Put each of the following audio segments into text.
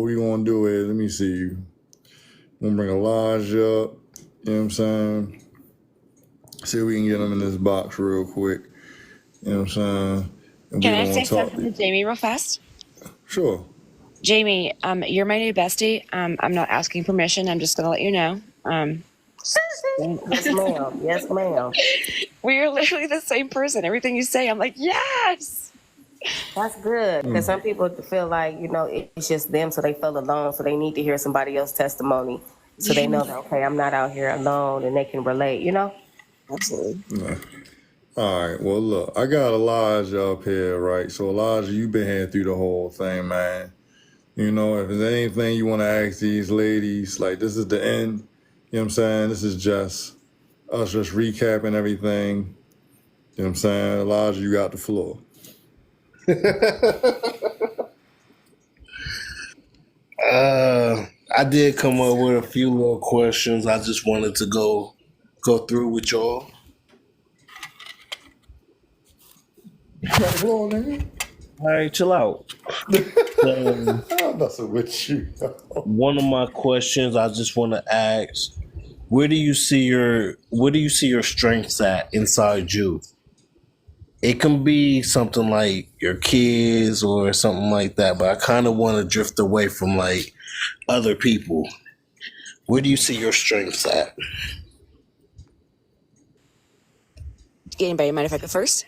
What we gonna do is, let me see. I'm gonna bring Elijah up. You know what I'm saying? See if we can get him in this box real quick. You know what I'm saying? And we Can I gonna say talk something to to you. Jamie real fast? Sure. Jamie, you're my new bestie. I'm not asking permission. I'm just gonna let you know. Yes, ma'am. Yes, ma'am. We are literally the same person. Everything you say, I'm like, yes. That's good because Mm. some people feel like it's just them, so they feel alone, so they need to hear somebody else's testimony, so they know that okay, I'm not out here alone, and they can relate. Absolutely. Nah. All right. Well, look, I got Elijah up here, right? So, Elijah, you've been here through the whole thing, man. You know, if there's anything you want to ask these ladies, like this is the end. You know what I'm saying? This is just us just recapping everything. You know what I'm saying? Elijah, you got the floor. I did come up with a few little questions. I just wanted to go through with y'all. You got the floor, nigga. All right, chill out. So, I'm messing with you. one of my questions I just want to ask: where do you see your strengths at inside you? It can be something like your kids or something like that, but I kind of want to drift away from like other people. Where do you see your strengths at? Anybody mind if I go first?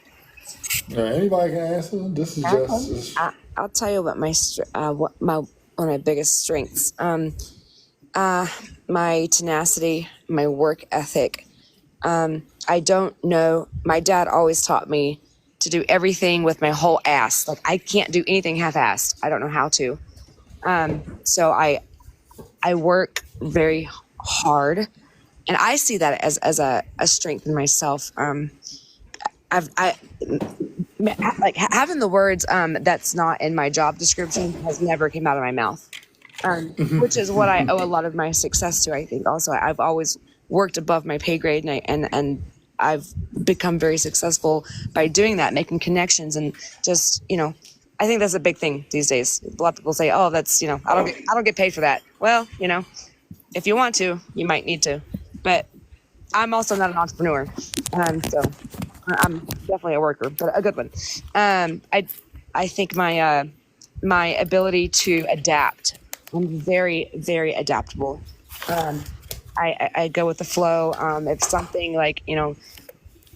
Anybody can answer. This is Okay. just. I'll tell you what what my one of my biggest strengths. My tenacity, my work ethic. I don't know. My dad always taught me to do everything with my whole ass. Like I can't do anything half-assed. I don't know how to. So I work very hard, and I see that as a strength in myself. I like having the words that's not in my job description has never came out of my mouth, which is what I owe a lot of my success to. I think also I've always worked above my pay grade, and I've become very successful by doing that, making connections, and just I think that's a big thing these days. A lot of people say, "Oh, that's I don't get paid for that." Well, if you want to, you might need to, but I'm also not an entrepreneur, so I'm definitely a worker, but a good one. I think my ability to adapt. I'm very very adaptable. Um, I go with the flow. If something like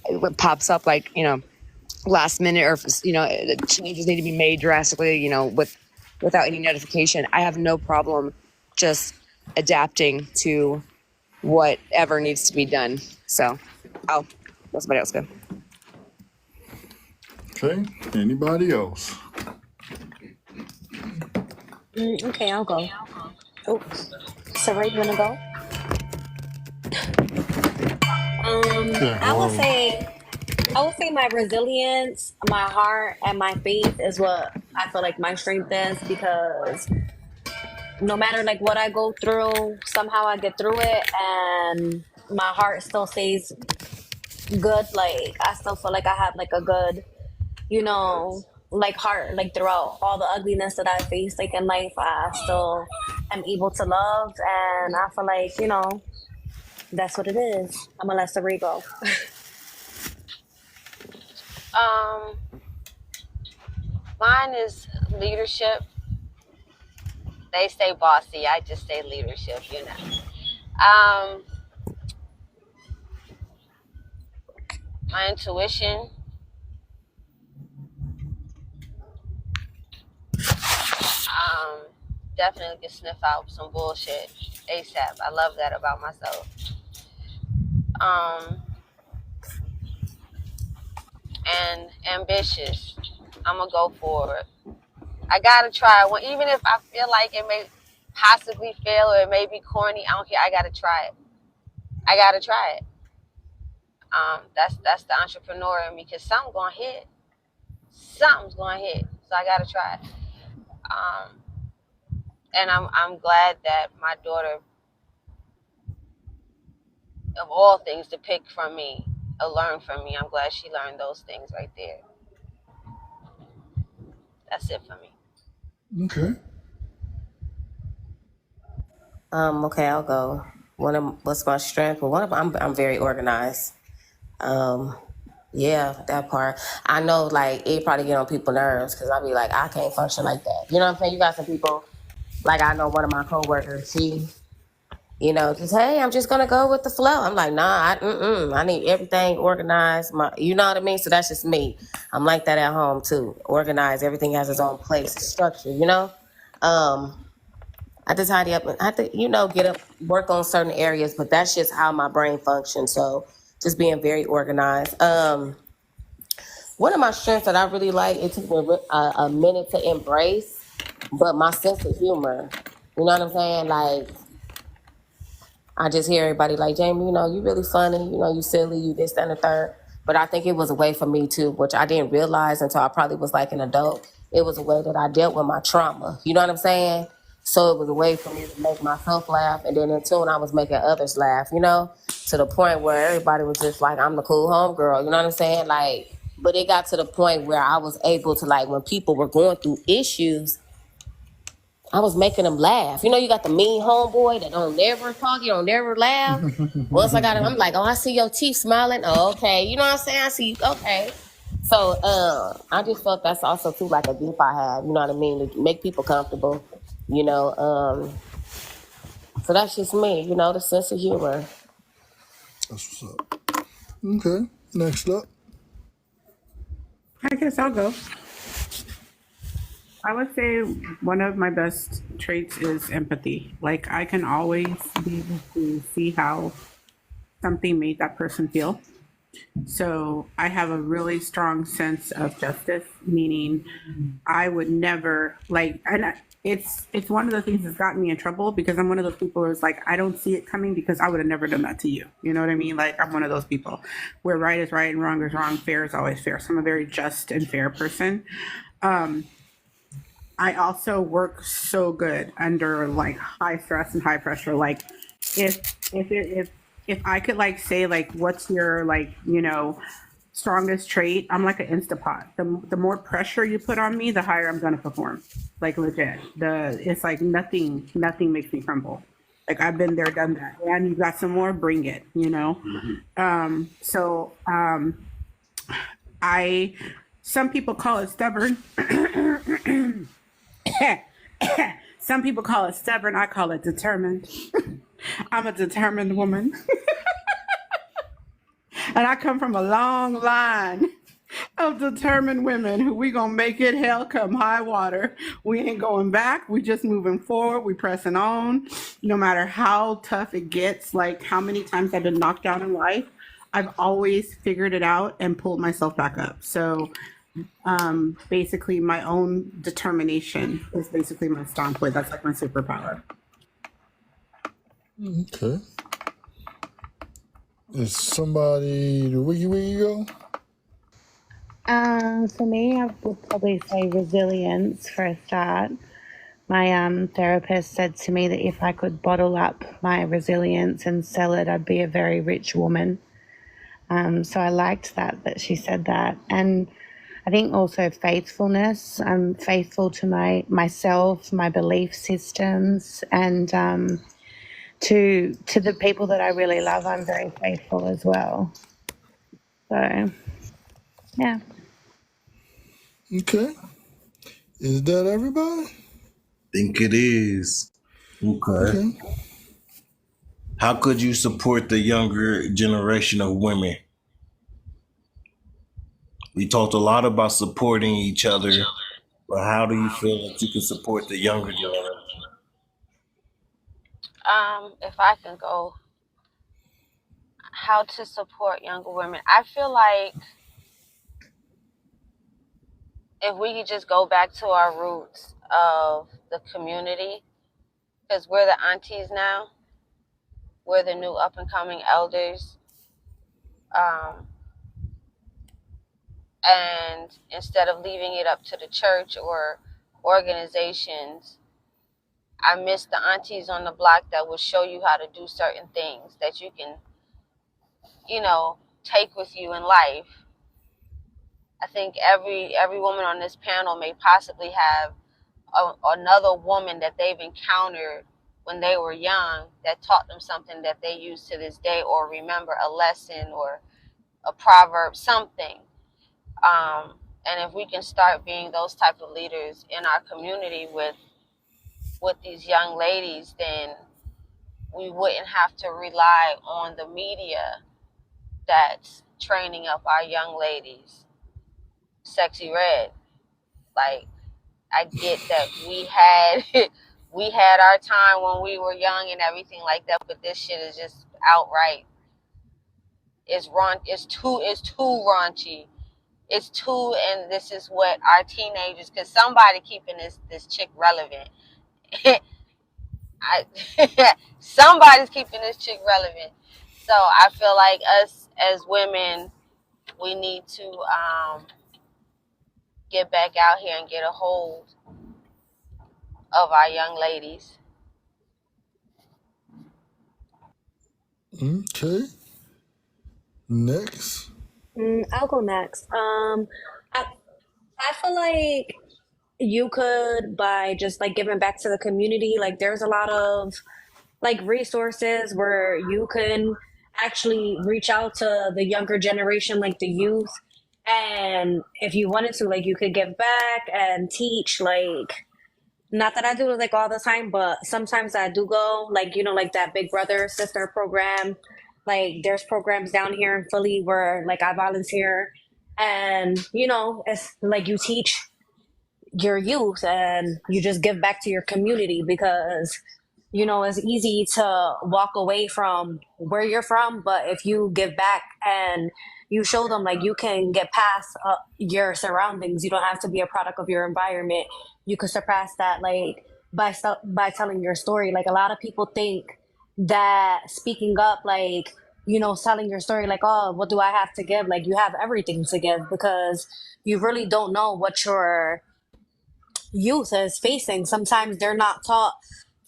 what pops up like last minute, or if changes need to be made drastically, without any notification, I have no problem just adapting to whatever needs to be done. So I'll let somebody else go. Okay. Anybody else? Okay, I'll go. Oh, Saray, you wanna go? Yeah. I would say my resilience, my heart, and my faith is what I feel like my strength is because no matter like what I go through, somehow I get through it, and my heart still stays good. Like I still feel like I have like a good, like heart. Like throughout all the ugliness that I face, like in life, I still am able to love, and I feel like that's what it is. I'm gonna let Saray go. Um, Mine is leadership. They say bossy. I just say leadership. Um, my intuition. Um, Definitely can sniff out some bullshit ASAP. I love that about myself. Um, and ambitious. I'm gonna go for it. I gotta try it. Even if I feel like it may possibly fail or it may be corny, I don't care. I gotta try it. I gotta try it. That's the entrepreneur in me, because something's gonna hit. Something's gonna hit. So I gotta try it. Um, and I'm glad that my daughter, of all things to pick from me, learn from me. I'm glad she learned those things right there. That's it for me. Okay. Okay, I'll go. What's my strength? Well, I'm very organized. Um, yeah, that part. I know, like, it probably get on people's nerves because I be like, I can't function like that. You know what I'm saying? You got some people, like, I know one of my coworkers, just, hey, I'm just gonna go with the flow. I'm like, nah, I need everything organized. You know what I mean? So that's just me. I'm like that at home too. Organized. Everything has its own place, structure. Um, I have to tidy up and I have to, get up, work on certain areas, but that's just how my brain functions. So just being very organized. One of my strengths that I really like, it took me a minute to embrace, but my sense of humor. You know what I'm saying? Like, I just hear everybody like, Jamie, you really funny, you silly, you this, that, and the third. But I think it was a way for me too, which I didn't realize until I probably was like an adult. It was a way that I dealt with my trauma. You know what I'm saying? So it was a way for me to make myself laugh. And then in tune, I was making others laugh, to the point where everybody was just like, I'm the cool homegirl. You know what I'm saying? Like, but it got to the point where I was able to, like, when people were going through issues, I was making them laugh. You got the mean homeboy that don't never talk, you don't never laugh. Once I got him, I'm like, oh, I see your teeth smiling. Oh, okay. You know what I'm saying? I see you. Okay. So I just felt that's also too like a gift I have, you know what I mean, to make people comfortable, you know. So that's just me, the sense of humor. That's what's up. Okay, next up. I guess I'll go. I would say one of my best traits is empathy. Like, I can always be able to see how something made that person feel. So I have a really strong sense of justice, meaning I would never it's one of the things that's gotten me in trouble because I'm one of those people who's like, I don't see it coming because I would have never done that to you. You know what I mean? Like, I'm one of those people where right is right and wrong is wrong, fair is always fair. So I'm a very just and fair person. I also work so good under like high stress and high pressure. Like, if I could like say like what's your strongest trait, I'm like an Instapot. The more pressure you put on me, the higher I'm gonna perform. Like, legit. It's like nothing makes me crumble. Like, I've been there, done that. And you got some more, bring it. So some people call it stubborn. Some people call it stubborn. I call it determined. I'm a determined woman. And I come from a long line of determined women who we gonna make it hell come high water. We ain't going back. We just moving forward. We pressing on. No matter how tough it gets, like how many times I've been knocked down in life, I've always figured it out and pulled myself back up. So basically my own determination is basically my strong point. That's like my superpower. Okay. Is somebody the wiggy go? For me, I would probably say resilience for a start. My therapist said to me that if I could bottle up my resilience and sell it, I'd be a very rich woman. So I liked that she said that. And I think also faithfulness. I'm faithful to myself, my belief systems, and to the people that I really love, I'm very faithful as well. So, yeah. Okay. Is that everybody? Think it is. Okay. How could you support the younger generation of women? We talked a lot about supporting each other, but how do you feel that you can support the younger generation? If I can go, how to support younger women. I feel like if we could just go back to our roots of the community, because we're the aunties now, we're the new up and coming elders. And instead of leaving it up to the church or organizations, I miss the aunties on the block that will show you how to do certain things that you can, take with you in life. I think every woman on this panel may possibly have another woman that they've encountered when they were young that taught them something that they use to this day, or remember a lesson or a proverb, something. And if we can start being those type of leaders in our community with these young ladies, then we wouldn't have to rely on the media that's training up our young ladies. Sexy Red, like, I get that we had we had our time when we were young and everything like that, but this shit is just outright, it's too raunchy. It's too, and this is what our teenagers, because somebody keeping this chick relevant. Somebody's keeping this chick relevant. So I feel like us as women, we need to get back out here and get a hold of our young ladies. Okay. Next. I'll go next. I feel like you could, by just like giving back to the community, like there's a lot of like resources where you can actually reach out to the younger generation, like the youth. And if you wanted to, like you could give back and teach, like, not that I do it like all the time, but sometimes I do go, like, like that Big Brother Sister program. Like there's programs down here in Philly where like I volunteer, and it's like you teach your youth and you just give back to your community, because it's easy to walk away from where you're from, but if you give back and you show them like you can get past your surroundings, you don't have to be a product of your environment. You could surpass that, like by telling your story. Like a lot of people think that speaking up, like telling your story, like, oh, what do I have to give? Like you have everything to give, because you really don't know what your youth is facing. Sometimes they're not taught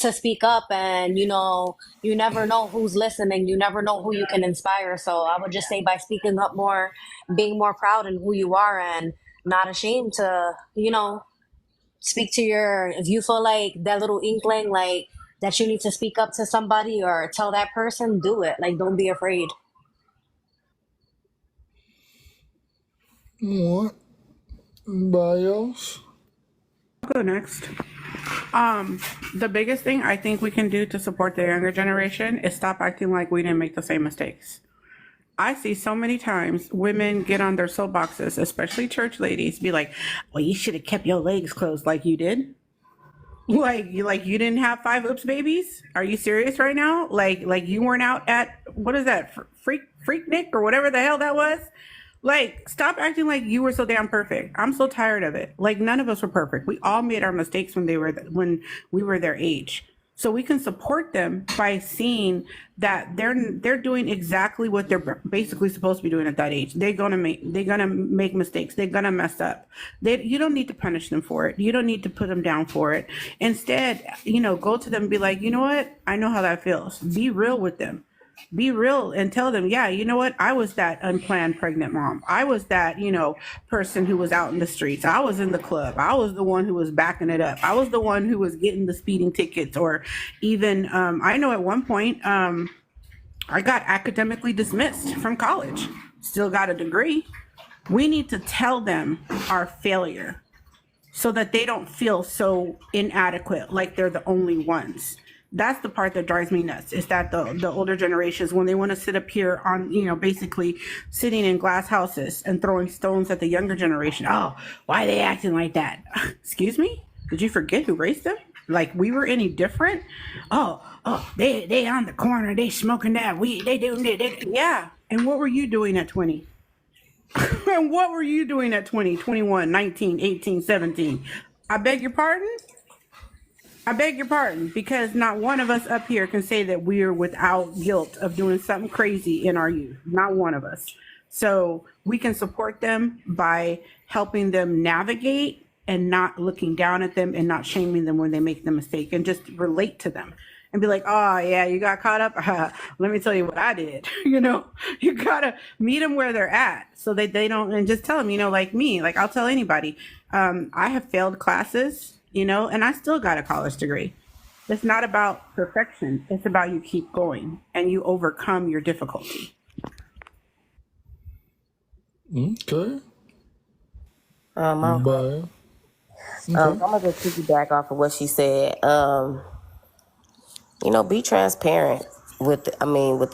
to speak up, and you never know who's listening, you never know who you can inspire. So I would just say, by speaking up more, being more proud in who you are, and not ashamed to speak to if you feel like that little inkling, like that you need to speak up to somebody or tell that person, do it. Like, don't be afraid. What? Anybody else? I'll go next. The biggest thing I think we can do to support the younger generation is stop acting like we didn't make the same mistakes. I see so many times women get on their soapboxes, especially church ladies, be like, well, you should have kept your legs closed like you did. Like you didn't have 5 oops babies? Are you serious right now? Like you weren't out at, what is that, Freaknik or whatever the hell that was? Like, stop acting like you were so damn perfect. I'm so tired of it. Like, none of us were perfect. We all made our mistakes when we were their age. So we can support them by seeing that they're doing exactly what they're basically supposed to be doing at that age. They're gonna make mistakes. They're gonna mess up. You don't need to punish them for it. You don't need to put them down for it. Instead, go to them and be like, you know what? I know how that feels. Be real with them. Be real and tell them, yeah, you know what? I was that unplanned pregnant mom. I was that, person who was out in the streets. I was in the club. I was the one who was backing it up. I was the one who was getting the speeding tickets, or even, I know at one point, I got academically dismissed from college, still got a degree. We need to tell them our failure so that they don't feel so inadequate, like they're the only ones. That's the part that drives me nuts, is that the older generations, when they want to sit up here on, basically sitting in glass houses and throwing stones at the younger generation. Oh, why are they acting like that? Excuse me? Did you forget who raised them? Like we were any different? Oh, they on the corner, they smoking that weed, they doing it. Yeah. And what were you doing at 20? And what were you doing at 20, 21, 19, 18, 17? I beg your pardon? I beg your pardon, because not one of us up here can say that we are without guilt of doing something crazy in our youth. Not one of us. So we can support them by helping them navigate and not looking down at them and not shaming them when they make the mistake, and just relate to them and be like, oh yeah, you got caught up. Let me tell you what I did. You gotta meet them where they're at so that they don't, and just tell them, like me, like I'll tell anybody, I have failed classes, and I still got a college degree. It's not about perfection. It's about you keep going and you overcome your difficulty. Okay. I'm Bye. Okay. gonna just piggyback off of what she said. Be transparent with the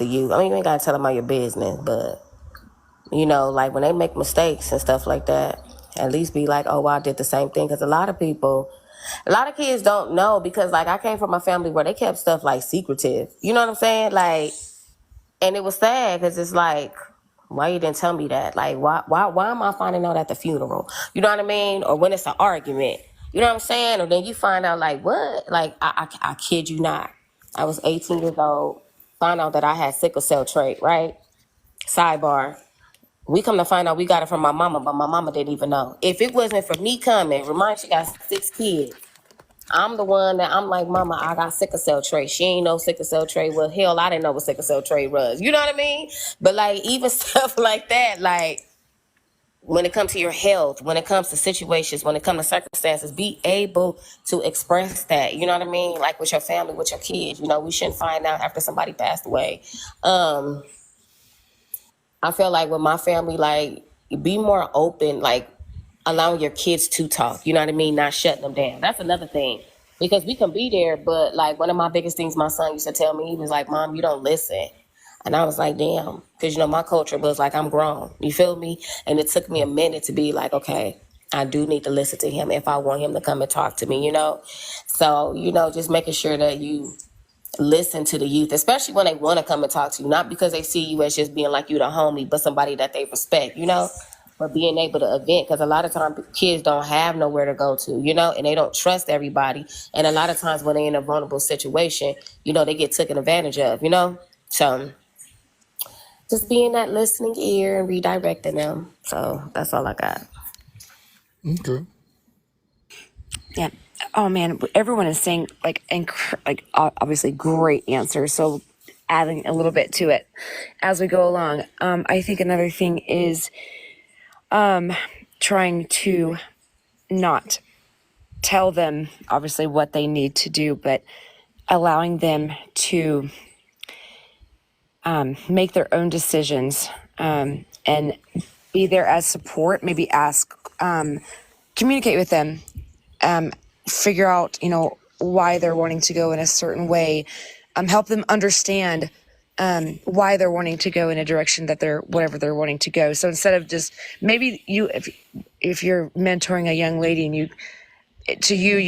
youth. I mean, you ain't gotta tell them all your business, but like when they make mistakes and stuff like that, at least be like, oh, well, I did the same thing. Because a lot of kids don't know, because like I came from a family where they kept stuff like secretive. You know what I'm saying? Like, and it was sad because it's like, why you didn't tell me that? Like, why am I finding out at the funeral? You know what I mean? Or when it's an argument. You know what I'm saying? Or then you find out like, what? Like, I kid you not. I was 18 years old, found out that I had sickle cell trait, right? Sidebar. We come to find out we got it from my mama, but my mama didn't even know. If it wasn't for me coming, remind she got 6 kids. I'm the one that I'm like, mama, I got sickle cell trait. She ain't know sickle cell trait. Well, hell, I didn't know what sickle cell trait was. You know what I mean? But like even stuff like that, like when it comes to your health, when it comes to situations, when it comes to circumstances, be able to express that. You know what I mean? Like with your family, with your kids. We shouldn't find out after somebody passed away. I feel like with my family, like, be more open, like allowing your kids to talk, you know what I mean? Not shutting them down. That's another thing. Because we can be there, but like one of my biggest things my son used to tell me, he was like, Mom, you don't listen. And I was like, damn, because my culture was like, I'm grown. You feel me? And it took me a minute to be like, okay, I do need to listen to him if I want him to come and talk to me, So, just making sure that you listen to the youth, especially when they want to come and talk to you, not because they see you as just being like you the homie, but somebody that they respect, but being able to vent, because a lot of times kids don't have nowhere to go to, and they don't trust everybody. And a lot of times when they're in a vulnerable situation, they get taken advantage of, so just being that listening ear and redirecting them. So that's all I got. Okay. Yeah. Oh man, everyone is saying like obviously great answers. So adding a little bit to it as we go along. I think another thing is trying to not tell them obviously what they need to do, but allowing them to make their own decisions and be there as support. Maybe ask, communicate with them. Figure out, why they're wanting to go in a certain way. Help them understand why they're wanting to go in a direction that whatever they're wanting to go. So instead of just maybe if you're mentoring a young lady and you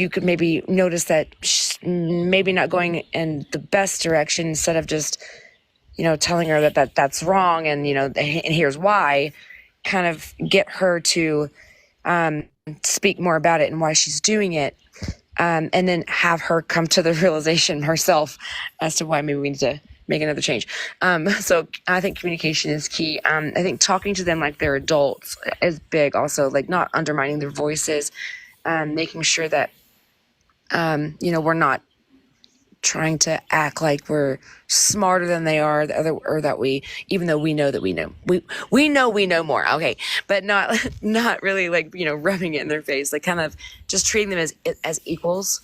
could maybe notice that she's maybe not going in the best direction, instead of just telling her that's wrong and and here's why. Kind of get her to speak more about it and why she's doing it. And then have her come to the realization herself as to why maybe we need to make another change. So I think communication is key. I think talking to them like they're adults is big also, like not undermining their voices, making sure that, we're not trying to act like we're smarter than they are, or that even though we know that we know more. Okay. But not really like, rubbing it in their face, like kind of just treating them as equals.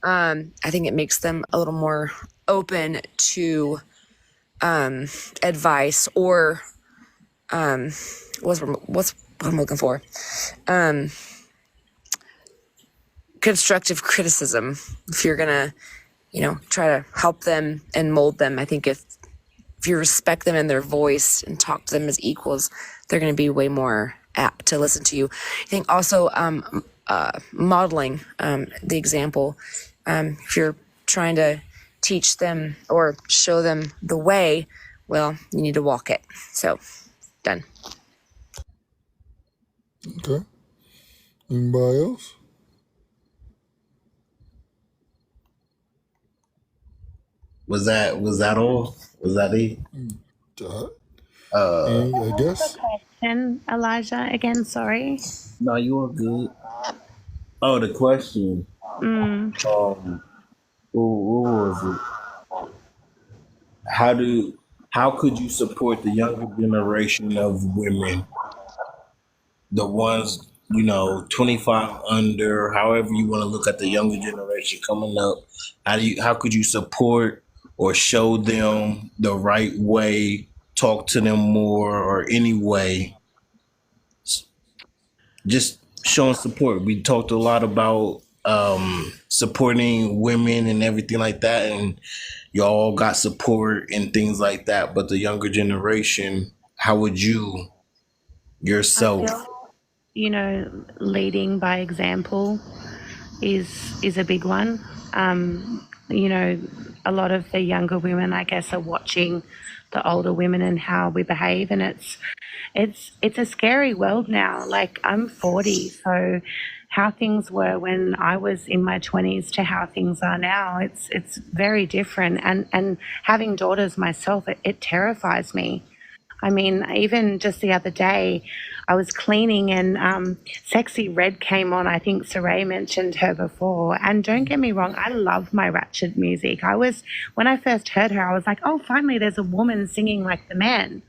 I think it makes them a little more open to, advice or, what's what I'm looking for? Constructive criticism. If you're going to, try to help them and mold them. I think if you respect them and their voice and talk to them as equals, they're going to be way more apt to listen to you. I think also modeling the example. If you're trying to teach them or show them the way, well, you need to walk it. So, done. Okay. Anybody else? Was that all? Was that it? I guess. Question, Elijah, again, sorry. No, you are good. Oh, the question. What was it? How could you support the younger generation of women, the ones you know, 25 under, however you want to look at the younger generation coming up, how could you support or show them the right way, talk to them more, or any way, just showing support. We talked a lot about supporting women and everything like that, and y'all got support and things like that. But the younger generation, how would you I yourself? feel, leading by example is a big one. A lot of the younger women, I guess, are watching the older women and how we behave, and it's a scary world now. Like, I'm 40, so how things were when I was in my 20s to how things are now, it's very different. And having daughters myself, it terrifies me. I mean, even just the other day, I was cleaning and Sexy Red came on. I think Saray mentioned her before. And don't get me wrong, I love my ratchet music. When I first heard her, I was like, oh, finally there's a woman singing like the men.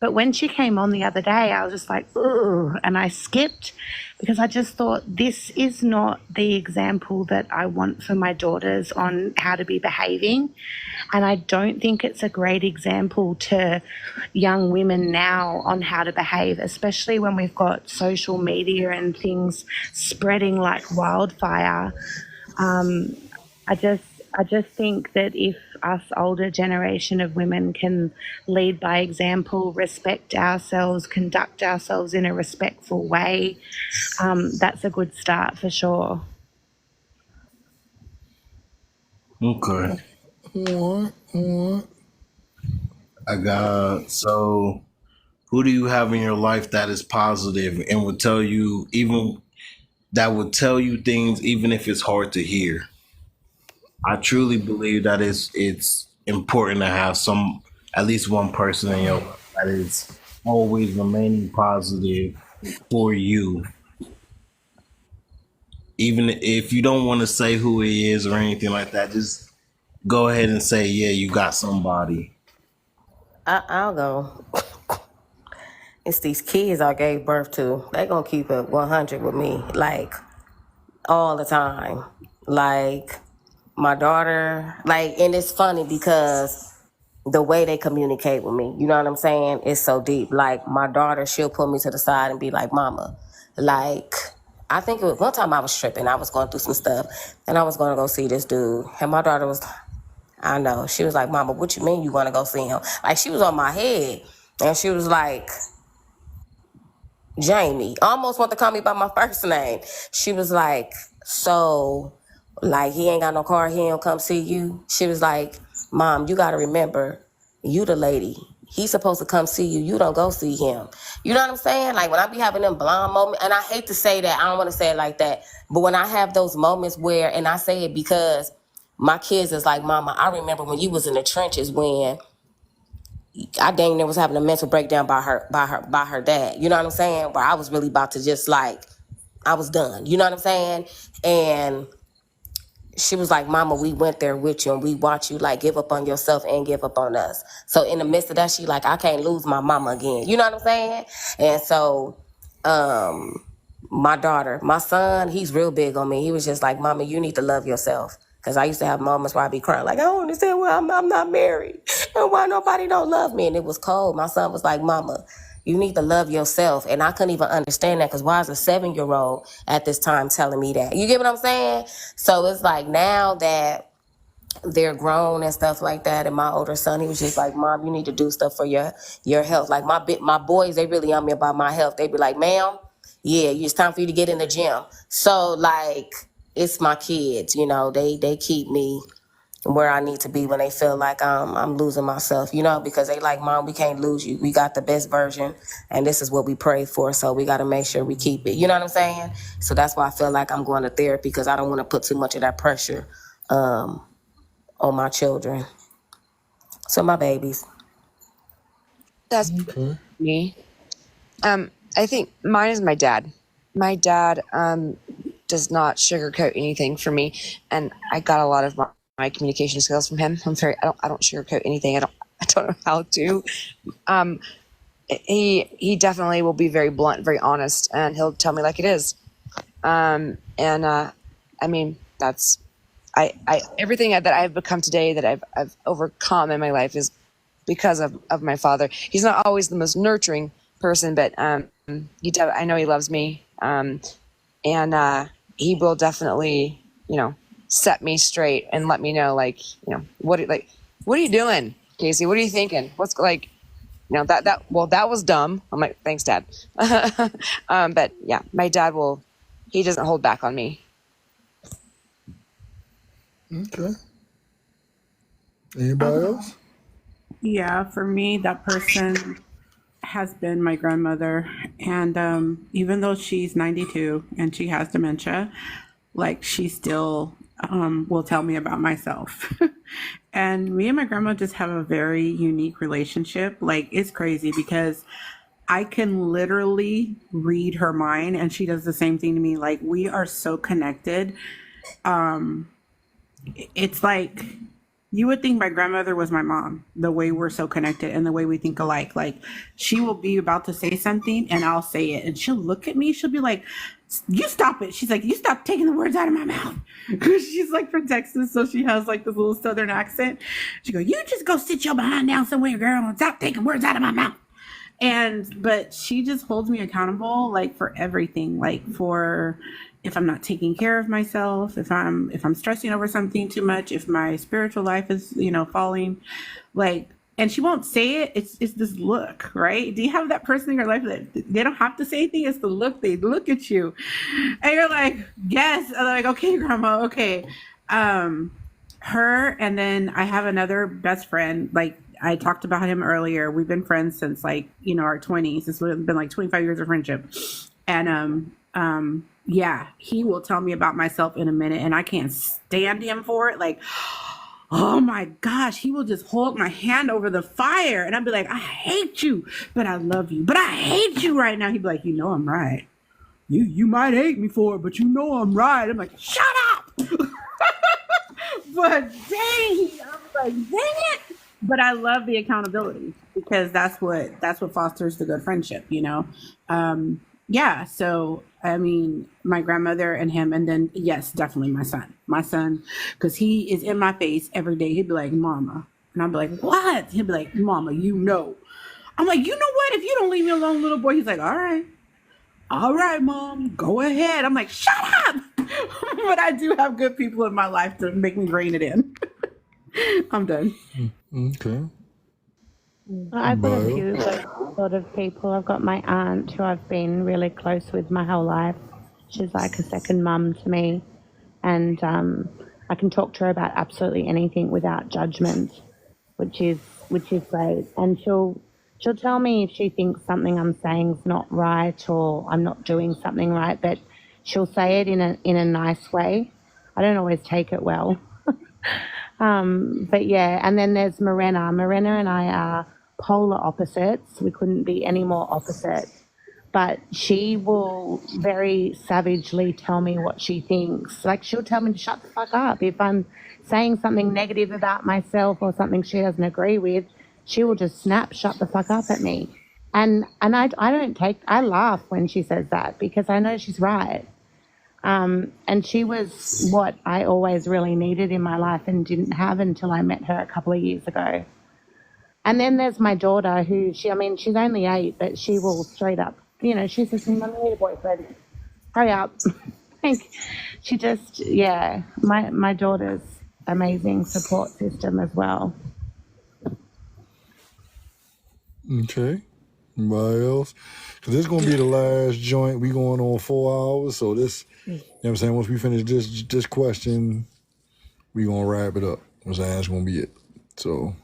But when she came on the other day, I was just like, ugh, and I skipped because I just thought this is not the example that I want for my daughters on how to be behaving. And I don't think it's a great example to young women now on how to behave, especially when we've got social media and things spreading like wildfire. I just think that if us older generation of women can lead by example, respect ourselves, conduct ourselves in a respectful way, that's a good start for sure. Okay. So who do you have in your life that is positive and would tell you things even if it's hard to hear? I truly believe that it's important to have at least one person in your life that is always remaining positive for you. Even if you don't want to say who he is or anything like that, just go ahead and say, yeah, you got somebody. I'll go. It's these kids I gave birth to. They gonna keep it 100 with me, like all the time. Like my daughter, and it's funny because the way they communicate with me, you know what I'm saying? It's so deep. Like my daughter, she'll pull me to the side and be like, "Mama," like. I think it was one time I was tripping. I was going through some stuff, and I was going to go see this dude. And my daughter was, I know, she was like, "Mama, what you mean you want to go see him?" Like, she was on my head, and she was like, "Jamie," almost want to call me by my first name. She was like, "So, like, he ain't got no car, he ain't come see you?" She was like, "Mom, you got to remember, you the lady. He's supposed to come see you. You don't go see him." You know what I'm saying? Like, when I be having them blonde moments, and I hate to say that, I don't want to say it like that, but when I have those moments where, and I say it because my kids is like, "Mama, I remember when you was in the trenches when I dang near was having a mental breakdown by her dad." You know what I'm saying? Where I was really about to just like, I was done. You know what I'm saying? And she was like, "Mama, we went there with you and we watched you like give up on yourself and give up on us." So in the midst of that, she like, "I can't lose my mama again." You know what I'm saying? And so, my son, he's real big on me. He was just like, "Mama, you need to love yourself." Because I used to have moments where I'd be crying, like, "I don't understand why I'm not married and why nobody don't love me." And it was cold. My son was like, "Mama, you need to love yourself." And I couldn't even understand that because why is a 7-year-old at this time telling me that? You get what I'm saying? So it's like now that they're grown and stuff like that, and my older son, he was just like, "Mom, you need to do stuff for your health." Like my boys, they really on me about my health. They be like, "Ma'am, yeah, it's time for you to get in the gym." So like, it's my kids, they keep me where I need to be when they feel like I'm losing myself, because they like, "Mom, we can't lose you. We got the best version, and this is what we pray for, so we got to make sure we keep it." You know what I'm saying? So that's why I feel like I'm going to therapy, because I don't want to put too much of that pressure on my children. So my babies. That's me. I think mine is my dad. My dad does not sugarcoat anything for me, and I got a lot of my communication skills from him. I don't sugarcoat anything. I don't know how to. he definitely will be very blunt, very honest, and he'll tell me like it is. And I mean, that's I everything that I've become today, that I've overcome in my life, is because of my father. He's not always the most nurturing person, but I know he loves me, and he will definitely, set me straight and let me know, like, what are you doing, Casey? What are you thinking? What's like, that was dumb. I'm like, thanks, Dad. But yeah, my dad he doesn't hold back on me. Okay. Anybody else? Yeah, for me, that person has been my grandmother. And even though she's 92 and she has dementia, like she still will tell me about myself. And me and my grandma just have a very unique relationship. Like, it's crazy because I can literally read her mind and she does the same thing to me. Like, we are so connected. It's like, you would think my grandmother was my mom, the way we're so connected and the way we think alike. Like, she will be about to say something and I'll say it. And she'll look at me. She'll be like, you stop it. She's like, you stop taking the words out of my mouth. Because she's like from Texas. So she has like this little Southern accent. She go, you just go sit your behind down somewhere, girl, and stop taking words out of my mouth. But she just holds me accountable, like, for everything, like for if I'm not taking care of myself, if I'm stressing over something too much, if my spiritual life is, falling, like, and she won't say it. It's this look, right? Do you have that person in your life that they don't have to say anything? It's the look. They look at you and you're like, yes. And they're like, okay, grandma. Okay. Her. And then I have another best friend. Like, I talked about him earlier. We've been friends since like, our 20s. It's been like 25 years of friendship. And, yeah, he will tell me about myself in a minute and I can't stand him for it. Like, oh my gosh, he will just hold my hand over the fire and I'd be like, I hate you, but I love you. But I hate you right now. He'd be like, I'm right. You might hate me for it, but I'm right. I'm like, shut up. But dang, I'm like, dang it. But I love the accountability because that's what fosters the good friendship, Yeah, so I mean, my grandmother and him, and then yes, definitely my son, because he is in my face every day. He'd be like, "Mama," and I'd be like, "What?" He'd be like, "Mama, I'm like, "You know what? If you don't leave me alone, little boy," he's like, "All right, Mom, go ahead." I'm like, "Shut up!" But I do have good people in my life to make me rein it in. I'm done. Okay. I've got a Bio. few sort of people. I've got my aunt who I've been really close with my whole life. She's like a second mum to me. And I can talk to her about absolutely anything without judgment, which is great. And she'll tell me if she thinks something I'm saying is not right or I'm not doing something right, but she'll say it in a nice way. I don't always take it well. But yeah, and then there's Morena. Morena and I are polar opposites. We couldn't be any more opposite. But she will very savagely tell me what she thinks. Like, she'll tell me to shut the fuck up. If I'm saying something negative about myself or something she doesn't agree with, she will just shut the fuck up at me. And I I laugh when she says that because I know she's right. And she was what I always really needed in my life and didn't have until I met her a couple of years ago. And then there's my daughter who she's only 8, but she will straight up, she says, "Mum, I need a boyfriend. Hurry up." Like, she just, yeah, my daughter's amazing support system as well. Okay. Anybody else? Because this is going to be the last joint. We going on 4 hours. So this, what I'm saying? Once we finish this question, we going to wrap it up. I'm saying that's going to be it. So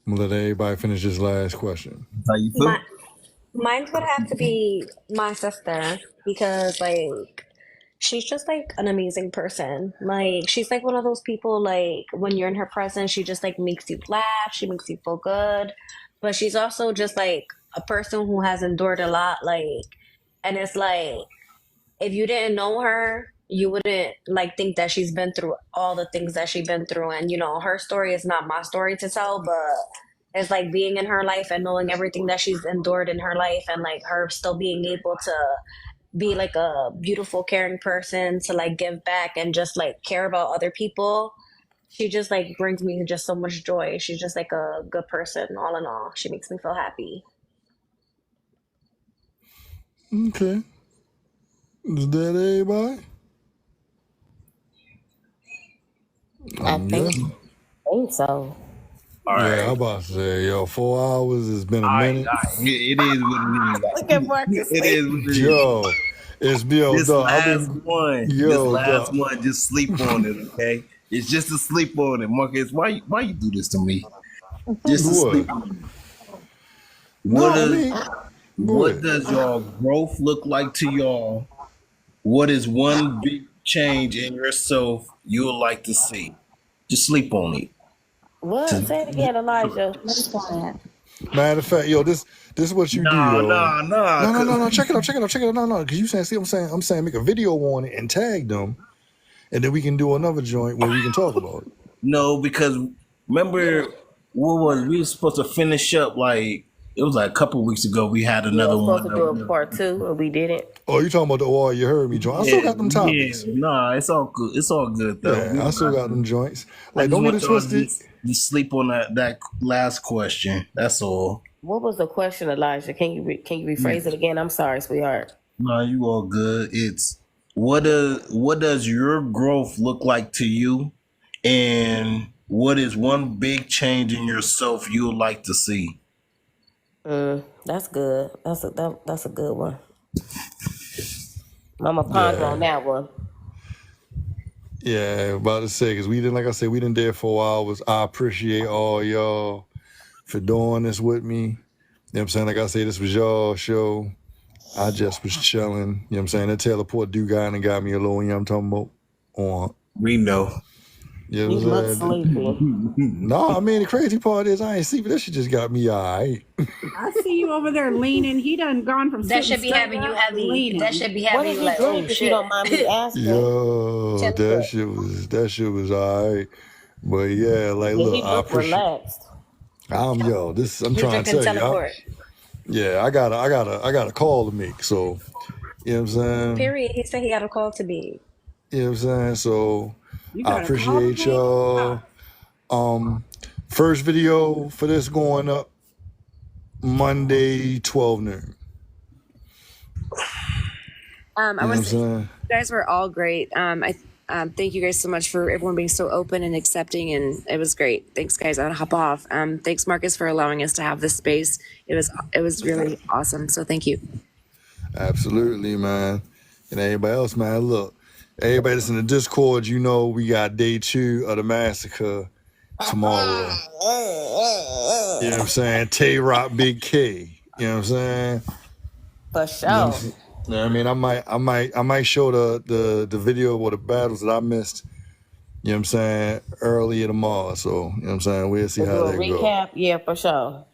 I'm going to let everybody finish this last question. How you feel? Mine would have to be my sister because, like, she's just like an amazing person. Like, she's like one of those people, like, when you're in her presence, she just like makes you laugh, she makes you feel good. But she's also just like a person who has endured a lot, like, and it's like, if you didn't know her, you wouldn't like think that she's been through all the things that she's been through. And her story is not my story to tell, but is like being in her life and knowing everything that she's endured in her life, and like her still being able to be like a beautiful, caring person, to like give back and just like care about other people. She just like brings me just so much joy. She's just like a good person, all in all. She makes me feel happy. Okay. Is that everybody? I think Yeah. so. All Yeah, right. I'm about to say, yo, 4 hours has been a minute. It is what it is. Look at Marcus. It is what it is. Yo, it's This dog. I've last been, one, yo, dog. just sleep on it, okay? It's just to sleep on it, Marcus. Why you do this to me? Just to sleep What? on it. No, What I is mean, go what ahead. does y'all growth look like to y'all? What is one big change in yourself you would like to see? Just sleep on it. What? Say it again, Elijah. Sleep on it. Matter of fact, yo, this is what you do No, though. no, no. No. Check it out. No. Because you saying, see, I'm saying, make a video on it and tag them, and then we can do another joint where we can talk about it. No, because remember we were supposed to finish up like it was like a couple weeks ago. We had We another were supposed one. to do a part 2, and we didn't. Oh, you talking about the oh you heard me joint? I still got them topics. Nah, it's all good. It's all good though. Yeah, I still got them joints. I Like, just don't get want it y'all twisted. to sleep on that last question. That's all. What was the question, Elijah? Can you rephrase it again? I'm sorry, sweetheart. No, you all good. It's what does your growth look like to you, and what is one big change in yourself you would like to see? That's good. That's a good one. Mama ponder on that one. Yeah, about to say, because we didn't, like I said, we didn't did 4 hours. I appreciate all y'all for doing this with me. You know what I'm saying? Like I said, this was y'all show. I just was chilling. You know what I'm saying? That Taylor Port do guy and got me a little, you know what I'm talking about? On. We know. You You know what look I'm saying? sleepy. No, I mean, the crazy part is I ain't sleeping. That shit just got me all right. I see you over there leaning. He done gone from That sitting should be straight having you up to heavy. leaning. That should be What having did you you like, oh drink, if you shit. don't mind me asking? Yo, Tell me that what. shit was all right. But yeah, like, Yeah, look, he I looked appreciate. relaxed. I'm He's trying to drinking tell you. teleport. Yeah, I got a call to make. So, you know what I'm saying? Period. He said he got a call to be. You know what I'm saying? So, You I got a call to appreciate make? y'all. First video for this going up Monday, 12 noon. I You know what want I'm to say saying? you guys were all great. Thank you guys so much for everyone being so open and accepting, and it was great. Thanks, guys. I'll hop off. Thanks, Marcus, for allowing us to have this space. It was really awesome. So thank you. Absolutely, man. And everybody else, man, look. Everybody that's in the Discord, you know we got day 2 of the massacre tomorrow. You know what I'm saying? Tay-Rock Big K. You know what I'm saying? For You know sure. what I'm saying? Yeah, I mean, I might show the video of the battles that I missed, you know what I'm saying, earlier tomorrow. So, you know what I'm saying? We'll see We'll how do a that go. recap. Yeah, for sure.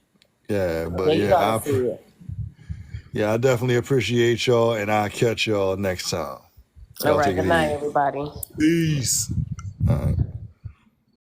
Yeah, but Yeah, you yeah, gotta see it. I definitely appreciate y'all, and I'll catch y'all next time. All Y'all right. take it Good night, easy. everybody. Peace. All right.